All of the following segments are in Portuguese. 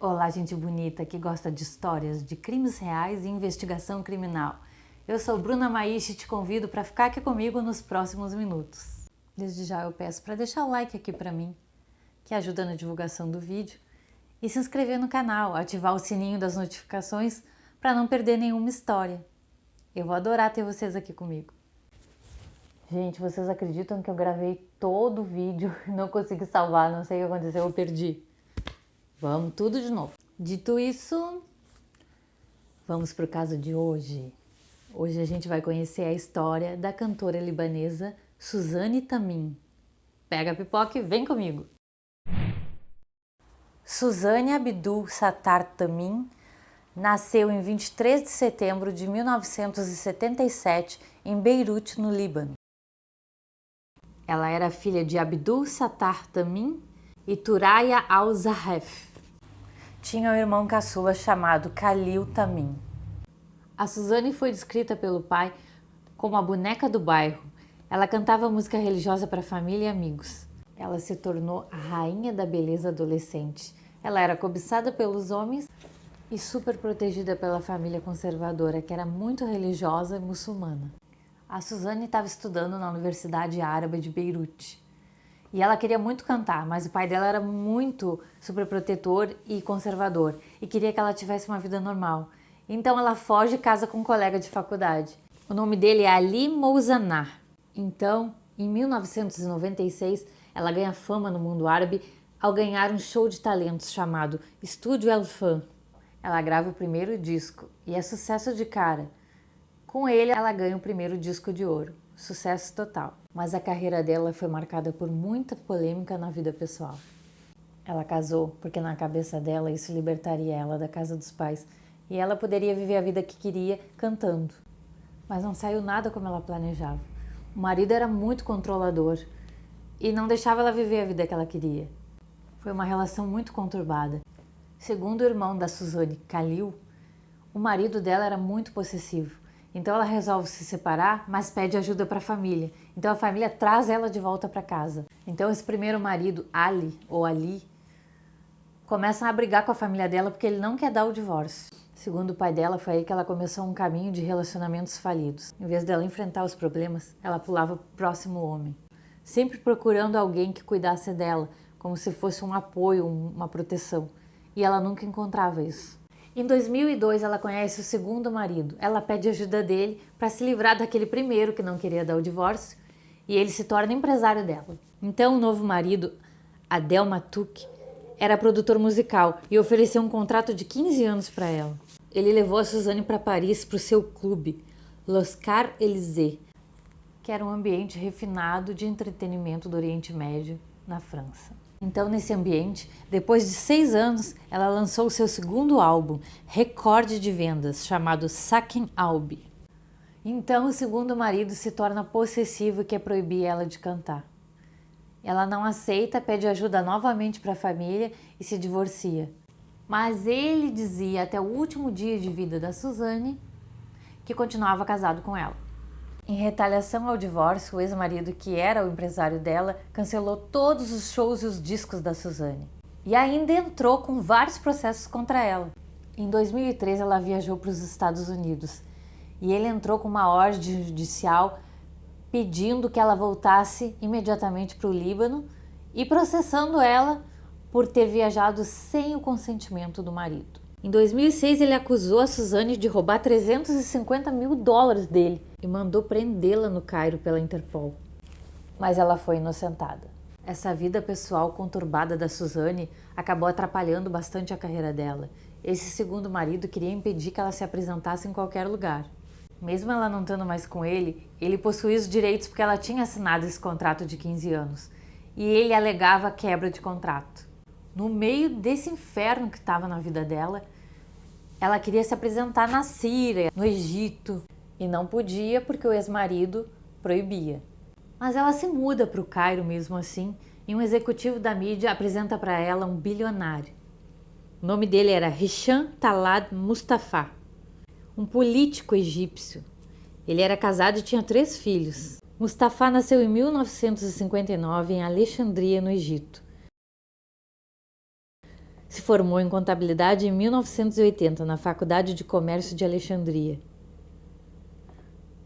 Olá, gente bonita que gosta de histórias de crimes reais e investigação criminal. Eu sou Bruna Maishi e te convido para ficar aqui comigo nos próximos minutos. Desde já eu peço para deixar o like aqui para mim, que ajuda na divulgação do vídeo, e se inscrever no canal, ativar o sininho das notificações para não perder nenhuma história. Eu vou adorar ter vocês aqui comigo. Gente, vocês acreditam que eu gravei todo o vídeo e não consegui salvar, não sei o que aconteceu, eu perdi. Vamos tudo de novo. Dito isso, vamos para o caso de hoje. Hoje a gente vai conhecer a história da cantora libanesa Suzane Tamim. Pega a pipoca e vem comigo. Suzane Abdul Sattar Tamim nasceu em 23 de setembro de 1977 em Beirute, no Líbano. Ela era filha de Abdul Sattar Tamim e Thuraya Al-Zahef. Tinha um irmão caçula chamado Khalil Tamim. A Suzane foi descrita pelo pai como a boneca do bairro. Ela cantava música religiosa para a família e amigos. Ela se tornou a rainha da beleza adolescente. Ela era cobiçada pelos homens e super protegida pela família conservadora, que era muito religiosa e muçulmana. A Suzane estava estudando na Universidade Árabe de Beirute. E ela queria muito cantar, mas o pai dela era muito superprotetor e conservador e queria que ela tivesse uma vida normal. Então ela foge e casa com um colega de faculdade. O nome dele é Ali Mouzanar. Então, em 1996, ela ganha fama no mundo árabe ao ganhar um show de talentos chamado Estúdio El Fan. Ela grava o primeiro disco e é sucesso de cara. Com ele, ela ganha o primeiro disco de ouro. Sucesso total. Mas a carreira dela foi marcada por muita polêmica na vida pessoal. Ela casou porque na cabeça dela isso libertaria ela da casa dos pais e ela poderia viver a vida que queria cantando. Mas não saiu nada como ela planejava. O marido era muito controlador e não deixava ela viver a vida que ela queria. Foi uma relação muito conturbada. Segundo o irmão da Suzane, Khalil, o marido dela era muito possessivo. Então ela resolve se separar, mas pede ajuda para a família. Então a família traz ela de volta para casa. Então esse primeiro marido, Ali, começa a brigar com a família dela porque ele não quer dar o divórcio. Segundo o pai dela, foi aí que ela começou um caminho de relacionamentos falidos. Em vez dela enfrentar os problemas, ela pulava para o próximo homem. Sempre procurando alguém que cuidasse dela, como se fosse um apoio, uma proteção. E ela nunca encontrava isso. Em 2002, ela conhece o segundo marido. Ela pede ajuda dele para se livrar daquele primeiro que não queria dar o divórcio e ele se torna empresário dela. Então, o novo marido, Adel Matuk, era produtor musical e ofereceu um contrato de 15 anos para ela. Ele levou a Suzane para Paris, para o seu clube, L'Oscar Élysée, que era um ambiente refinado de entretenimento do Oriente Médio, na França. Então, nesse ambiente, depois de 6 anos, ela lançou o seu segundo álbum, recorde de vendas, chamado Sakin Albi. Então, o segundo marido se torna possessivo e quer proibir ela de cantar. Ela não aceita, pede ajuda novamente para a família e se divorcia. Mas ele dizia até o último dia de vida da Suzane que continuava casado com ela. Em retaliação ao divórcio, o ex-marido, que era o empresário dela, cancelou todos os shows e os discos da Suzane. E ainda entrou com vários processos contra ela. Em 2013, ela viajou para os Estados Unidos e ele entrou com uma ordem judicial pedindo que ela voltasse imediatamente para o Líbano e processando ela por ter viajado sem o consentimento do marido. Em 2006, ele acusou a Suzane de roubar $350 mil dele e mandou prendê-la no Cairo pela Interpol. Mas ela foi inocentada. Essa vida pessoal conturbada da Suzane acabou atrapalhando bastante a carreira dela. Esse segundo marido queria impedir que ela se apresentasse em qualquer lugar. Mesmo ela não estando mais com ele, ele possuía os direitos porque ela tinha assinado esse contrato de 15 anos. E ele alegava quebra de contrato. No meio desse inferno que estava na vida dela, ela queria se apresentar na Síria, no Egito, e não podia porque o ex-marido proibia. Mas ela se muda para o Cairo mesmo assim, e um executivo da mídia apresenta para ela um bilionário. O nome dele era Hisham Talad Mustafa, um político egípcio. Ele era casado e tinha 3 filhos. Mustafa nasceu em 1959 em Alexandria, no Egito. Se formou em contabilidade em 1980 na Faculdade de Comércio de Alexandria.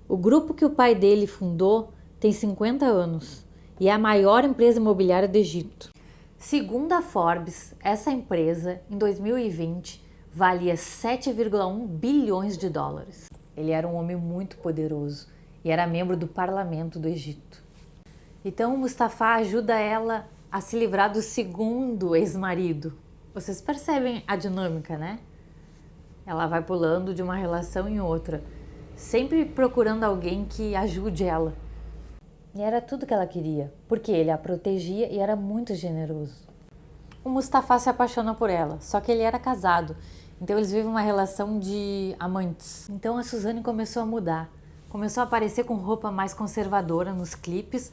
O grupo que o pai dele fundou tem 50 anos e é a maior empresa imobiliária do Egito. Segundo a Forbes, essa empresa, em 2020, valia 7,1 bilhões de dólares. Ele era um homem muito poderoso e era membro do parlamento do Egito. Então o Mustafa ajuda ela a se livrar do segundo ex-marido. Vocês percebem a dinâmica, né? Ela vai pulando de uma relação em outra, sempre procurando alguém que ajude ela. E era tudo que ela queria, porque ele a protegia e era muito generoso. O Mustafa se apaixona por ela, só que ele era casado, então eles vivem uma relação de amantes. Então a Suzane começou a mudar, começou a aparecer com roupa mais conservadora nos clipes,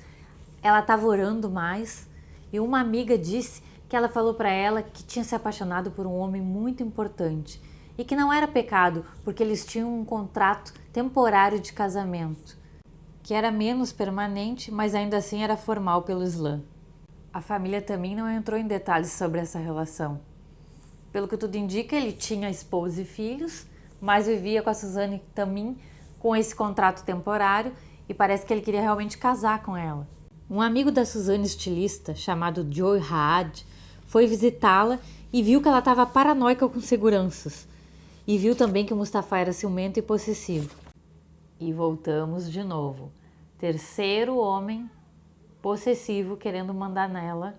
ela estava orando mais, e uma amiga disse que ela falou para ela que tinha se apaixonado por um homem muito importante e que não era pecado, porque eles tinham um contrato temporário de casamento, que era menos permanente, mas ainda assim era formal pelo Islã. A família também não entrou em detalhes sobre essa relação. Pelo que tudo indica, ele tinha esposa e filhos, mas vivia com a Suzane também com esse contrato temporário e parece que ele queria realmente casar com ela. Um amigo da Suzane, estilista, chamado Joe Haad, foi visitá-la e viu que ela estava paranoica com seguranças. E viu também que o Mustafa era ciumento e possessivo. E voltamos de novo. Terceiro homem possessivo querendo mandar nela,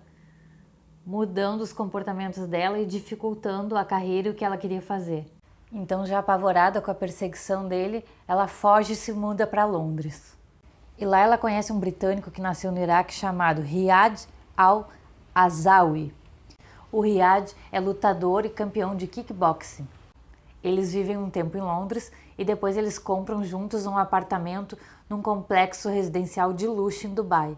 mudando os comportamentos dela e dificultando a carreira e o que ela queria fazer. Então, já apavorada com a perseguição dele, ela foge e se muda para Londres. E lá ela conhece um britânico que nasceu no Iraque chamado Riyad Al-Azawi. O Riyad é lutador e campeão de kickboxing. Eles vivem um tempo em Londres e depois eles compram juntos um apartamento num complexo residencial de luxo em Dubai.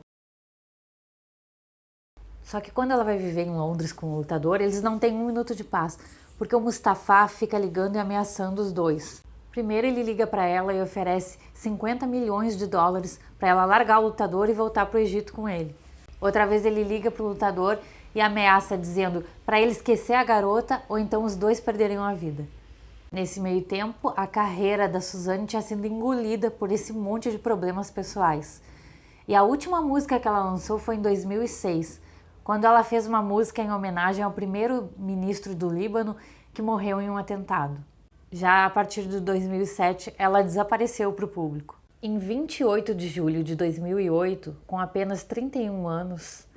Só que quando ela vai viver em Londres com o lutador, eles não têm um minuto de paz, porque o Mustafa fica ligando e ameaçando os dois. Primeiro ele liga para ela e oferece 50 milhões de dólares para ela largar o lutador e voltar para o Egito com ele. Outra vez ele liga para o lutador e ameaça dizendo para ele esquecer a garota ou então os dois perderiam a vida. Nesse meio tempo, a carreira da Suzane tinha sido engolida por esse monte de problemas pessoais. E a última música que ela lançou foi em 2006, quando ela fez uma música em homenagem ao primeiro-ministro do Líbano que morreu em um atentado. Já a partir de 2007, ela desapareceu para o público. Em 28 de julho de 2008, com apenas 31 anos,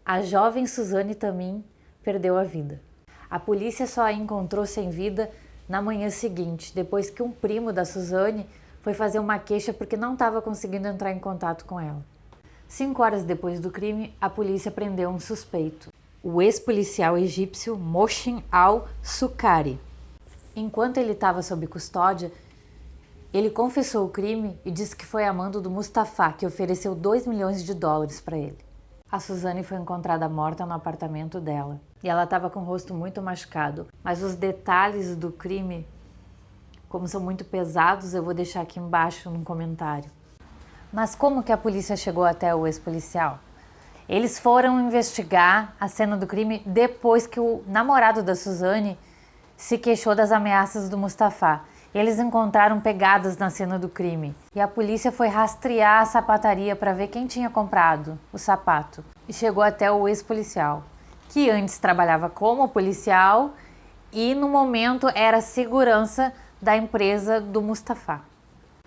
a jovem Suzane Tamim perdeu a vida. A polícia só a encontrou sem vida na manhã seguinte, depois que um primo da Suzane foi fazer uma queixa porque não estava conseguindo entrar em contato com ela. 5 horas depois do crime, a polícia prendeu um suspeito, o ex-policial egípcio Mohsin al-Sukari. Enquanto ele estava sob custódia, ele confessou o crime e disse que foi amando do Mustafa, que ofereceu 2 milhões de dólares para ele. A Suzane foi encontrada morta no apartamento dela e ela estava com o rosto muito machucado, mas os detalhes do crime, como são muito pesados, eu vou deixar aqui embaixo no comentário. Mas como que a polícia chegou até o ex-policial? Eles foram investigar a cena do crime depois que o namorado da Suzane se queixou das ameaças do Mustafa. Eles encontraram pegadas na cena do crime e a polícia foi rastrear a sapataria para ver quem tinha comprado o sapato e chegou até o ex-policial, que antes trabalhava como policial e no momento era segurança da empresa do Mustafa.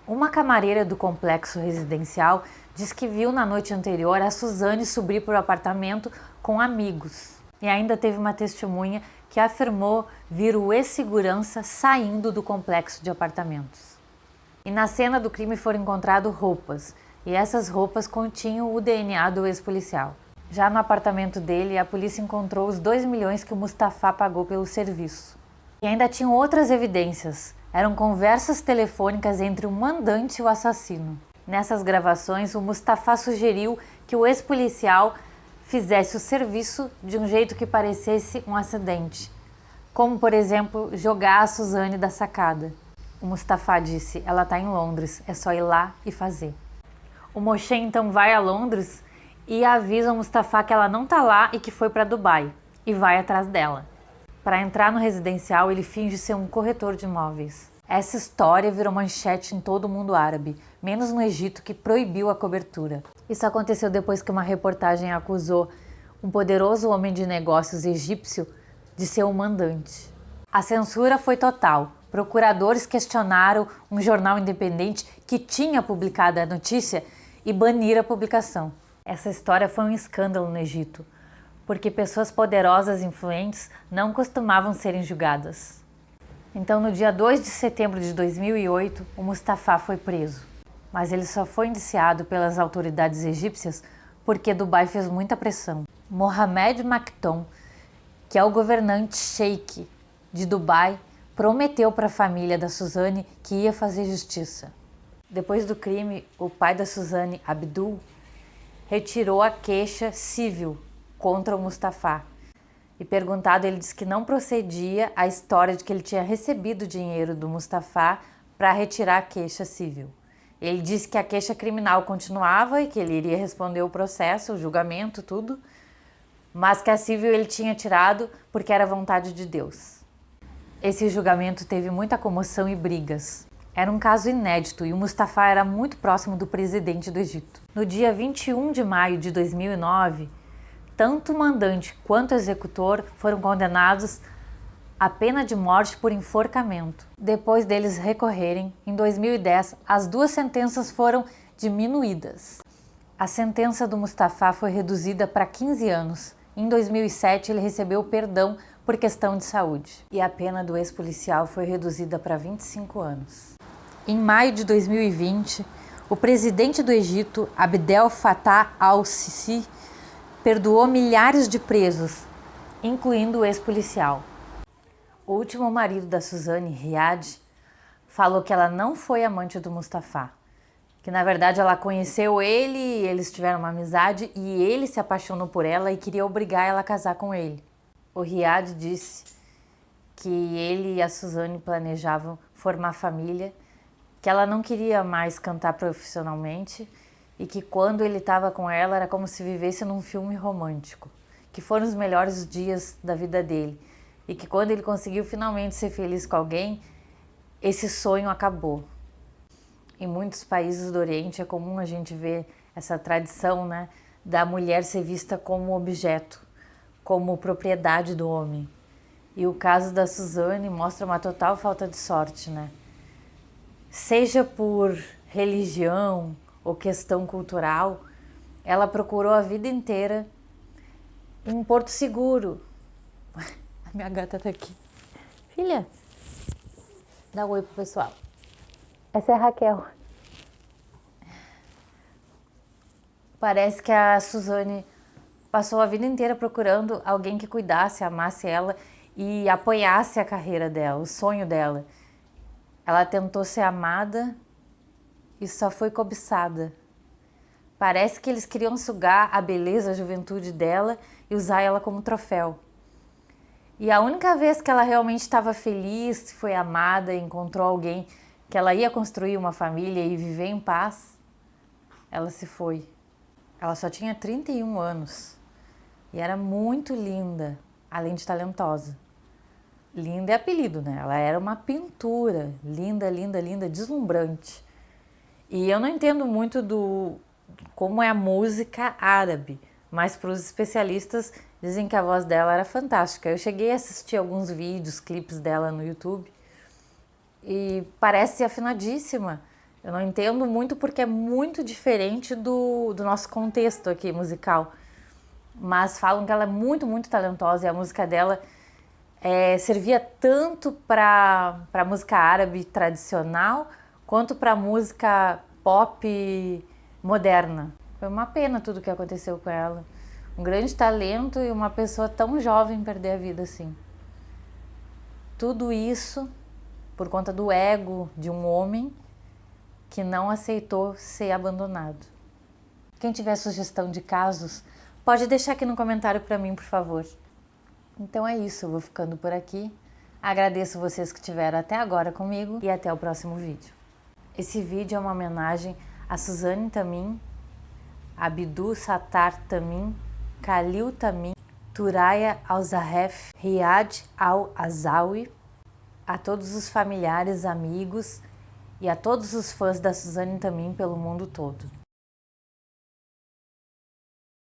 Uma camareira do complexo residencial diz que viu na noite anterior a Suzane subir para o apartamento com amigos. E ainda teve uma testemunha que afirmou vir o ex-segurança saindo do complexo de apartamentos. E na cena do crime foram encontradas roupas, e essas roupas continham o DNA do ex-policial. Já no apartamento dele, a polícia encontrou os 2 milhões que o Mustafa pagou pelo serviço. E ainda tinham outras evidências. Eram conversas telefônicas entre o mandante e o assassino. Nessas gravações, o Mustafa sugeriu que o ex-policial fizesse o serviço de um jeito que parecesse um acidente, como, por exemplo, jogar a Suzane da sacada. O Mustafa disse, ela está em Londres, é só ir lá e fazer. O Mohsin então vai a Londres e avisa o Mustafa que ela não está lá e que foi para Dubai, e vai atrás dela. Para entrar no residencial, ele finge ser um corretor de imóveis. Essa história virou manchete em todo o mundo árabe, menos no Egito, que proibiu a cobertura. Isso aconteceu depois que uma reportagem acusou um poderoso homem de negócios egípcio de ser um mandante. A censura foi total. Procuradores questionaram um jornal independente que tinha publicado a notícia e baniram a publicação. Essa história foi um escândalo no Egito, porque pessoas poderosas e influentes não costumavam serem julgadas. Então, no dia 2 de setembro de 2008, o Mustafa foi preso. Mas ele só foi indiciado pelas autoridades egípcias porque Dubai fez muita pressão. Mohamed Maktoum, que é o governante sheik de Dubai, prometeu para a família da Suzane que ia fazer justiça. Depois do crime, o pai da Suzane, Abdul, retirou a queixa civil contra o Mustafa. E perguntado, ele disse que não procedia a história de que ele tinha recebido dinheiro do Mustafa para retirar a queixa civil. Ele disse que a queixa criminal continuava e que ele iria responder o processo, o julgamento, tudo, mas que a civil ele tinha tirado porque era vontade de Deus. Esse julgamento teve muita comoção e brigas. Era um caso inédito e o Mustafa era muito próximo do presidente do Egito. No dia 21 de maio de 2009, tanto o mandante quanto o executor foram condenados à pena de morte por enforcamento. Depois deles recorrerem, em 2010, as duas sentenças foram diminuídas. A sentença do Mustafa foi reduzida para 15 anos. Em 2007, ele recebeu perdão por questão de saúde. E a pena do ex-policial foi reduzida para 25 anos. Em maio de 2020, o presidente do Egito, Abdel Fattah al-Sisi, perdoou milhares de presos, incluindo o ex-policial. O último marido da Suzane, Riyad, falou que ela não foi amante do Mustafa, que na verdade ela conheceu ele, eles tiveram uma amizade e ele se apaixonou por ela e queria obrigar ela a casar com ele. O Riyad disse que ele e a Suzane planejavam formar família, que ela não queria mais cantar profissionalmente e que quando ele estava com ela era como se vivesse num filme romântico, que foram os melhores dias da vida dele e que quando ele conseguiu finalmente ser feliz com alguém, esse sonho acabou. Em muitos países do Oriente é comum a gente ver essa tradição, né, da mulher ser vista como objeto, como propriedade do homem. E o caso da Suzane mostra uma total falta de sorte, né? Seja por religião ou questão cultural, ela procurou a vida inteira um porto seguro. A minha gata tá aqui. Filha, dá um oi pro pessoal. Essa é a Raquel. Parece que a Suzane passou a vida inteira procurando alguém que cuidasse, amasse ela e apoiasse a carreira dela, o sonho dela. Ela tentou ser amada e só foi cobiçada. Parece que eles queriam sugar a beleza, a juventude dela e usar ela como troféu. E a única vez que ela realmente estava feliz, foi amada, encontrou alguém que ela ia construir uma família e viver em paz, ela se foi. Ela só tinha 31 anos e era muito linda, além de talentosa. Linda é apelido, né? Ela era uma pintura, linda, linda, linda, deslumbrante. E eu não entendo muito como é a música árabe, mas para os especialistas dizem que a voz dela era fantástica. Eu cheguei a assistir alguns vídeos, clipes dela no YouTube e parece afinadíssima. Eu não entendo muito porque é muito diferente do nosso contexto aqui musical. Mas falam que ela é muito, muito talentosa e a música dela servia tanto para a música árabe tradicional quanto para a música pop moderna. Foi uma pena tudo que aconteceu com ela. Um grande talento e uma pessoa tão jovem perder a vida assim. Tudo isso por conta do ego de um homem que não aceitou ser abandonado. Quem tiver sugestão de casos, pode deixar aqui no comentário para mim, por favor. Então é isso, eu vou ficando por aqui. Agradeço vocês que estiveram até agora comigo e até o próximo vídeo. Esse vídeo é uma homenagem a Suzane Tamim, Abdul Sattar Tamim, Khalil Tamim Thuraya Al-Zahef, Riad Al-Azawi, a todos os familiares, amigos e a todos os fãs da Suzane Tamim pelo mundo todo.